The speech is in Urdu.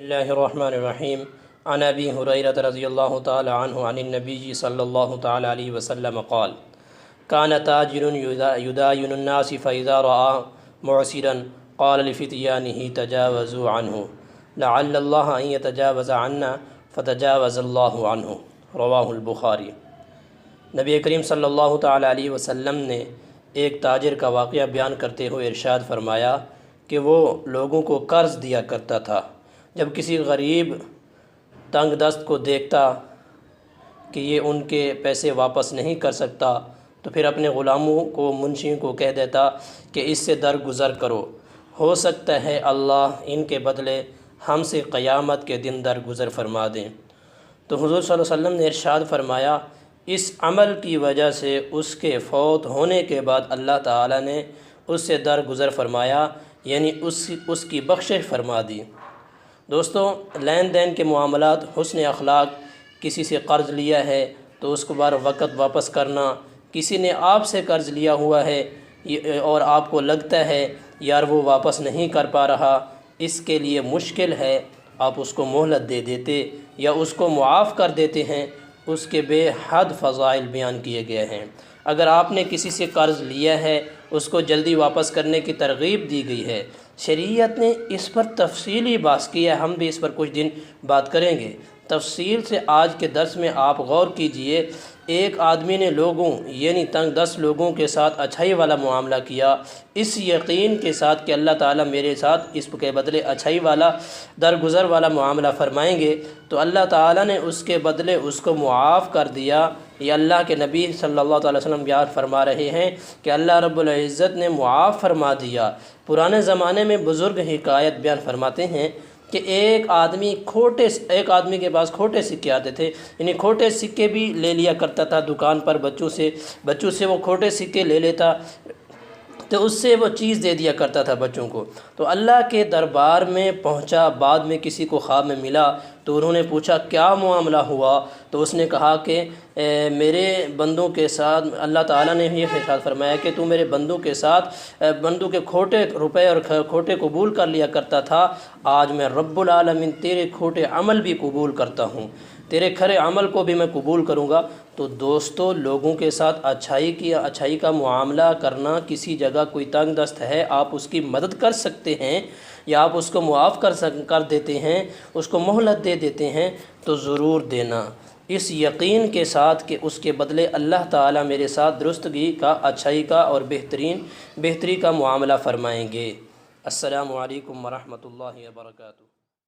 اللہ الرحمن الرحیم عن ابی ہریرہ رضی اللہ تعالی عنہ عن النبی صلی اللہ تعالی علیہ وسلم قال کان تاجر یداین الناس فاذا رأى معسرا قال لفتیانہ تجاوزوا عنہ لعل اللہ ان یتجاوز عنا فتجاوز اللہ عنہ رواہ البخاری۔ نبی کریم صلی اللہ تعالی علیہ وسلم نے ایک تاجر کا واقعہ بیان کرتے ہوئے ارشاد فرمایا کہ وہ لوگوں کو قرض دیا کرتا تھا۔ جب کسی غریب تنگ دست کو دیکھتا کہ یہ ان کے پیسے واپس نہیں کر سکتا تو پھر اپنے غلاموں کو، منشیوں کو کہہ دیتا کہ اس سے درگزر کرو، ہو سکتا ہے اللہ ان کے بدلے ہم سے قیامت کے دن درگزر فرما دیں۔ تو حضور صلی اللہ علیہ وسلم نے ارشاد فرمایا اس عمل کی وجہ سے اس کے فوت ہونے کے بعد اللہ تعالیٰ نے اس سے درگزر فرمایا، یعنی اس کی بخشش فرما دی۔ دوستو، لین دین کے معاملات، حسن اخلاق، کسی سے قرض لیا ہے تو اس کو بار وقت واپس کرنا، کسی نے آپ سے قرض لیا ہوا ہے اور آپ کو لگتا ہے یار وہ واپس نہیں کر پا رہا، اس کے لیے مشکل ہے، آپ اس کو مہلت دے دیتے یا اس کو معاف کر دیتے ہیں، اس کے بے حد فضائل بیان کیے گئے ہیں۔ اگر آپ نے کسی سے قرض لیا ہے اس کو جلدی واپس کرنے کی ترغیب دی گئی ہے۔ شریعت نے اس پر تفصیلی بحث کیا ہے، ہم بھی اس پر کچھ دن بات کریں گے تفصیل سے۔ آج کے درس میں آپ غور کیجئے، ایک آدمی نے لوگوں یعنی تنگ دست لوگوں کے ساتھ اچھائی والا معاملہ کیا، اس یقین کے ساتھ کہ اللہ تعالیٰ میرے ساتھ اس کے بدلے اچھائی والا درگزر والا معاملہ فرمائیں گے، تو اللہ تعالیٰ نے اس کے بدلے اس کو معاف کر دیا۔ یہ اللہ کے نبی صلی اللہ علیہ وسلم بیان فرما رہے ہیں کہ اللہ رب العزت نے معاف فرما دیا۔ پرانے زمانے میں بزرگ حکایت بیان فرماتے ہیں کہ ایک آدمی کے پاس کھوٹے سکے آتے تھے، یعنی کھوٹے سکے بھی لے لیا کرتا تھا دکان پر، بچوں سے وہ کھوٹے سکے لے لیتا تو اس سے وہ چیز دے دیا کرتا تھا بچوں کو۔ تو اللہ کے دربار میں پہنچا، بعد میں کسی کو خواب میں ملا تو انہوں نے پوچھا کیا معاملہ ہوا، تو اس نے کہا کہ میرے بندوں کے ساتھ اللہ تعالیٰ نے یہ ارشاد فرمایا کہ تو میرے بندوں کے ساتھ بندوں کے کھوٹے روپے اور کھوٹے قبول کر لیا کرتا تھا، آج میں رب العالمین تیرے کھوٹے عمل بھی قبول کرتا ہوں، تیرے کھرے عمل کو بھی میں قبول کروں گا۔ تو دوستو، لوگوں کے ساتھ اچھائی کا معاملہ کرنا، کسی جگہ کوئی تنگ دست ہے آپ اس کی مدد کر سکتے ہیں یا آپ اس کو معاف کر دیتے ہیں، اس کو مہلت دے دیتے ہیں تو ضرور دینا، اس یقین کے ساتھ کہ اس کے بدلے اللہ تعالیٰ میرے ساتھ درستگی کا، اچھائی کا اور بہتری کا معاملہ فرمائیں گے۔ السلام علیکم ورحمۃ اللہ وبرکاتہ۔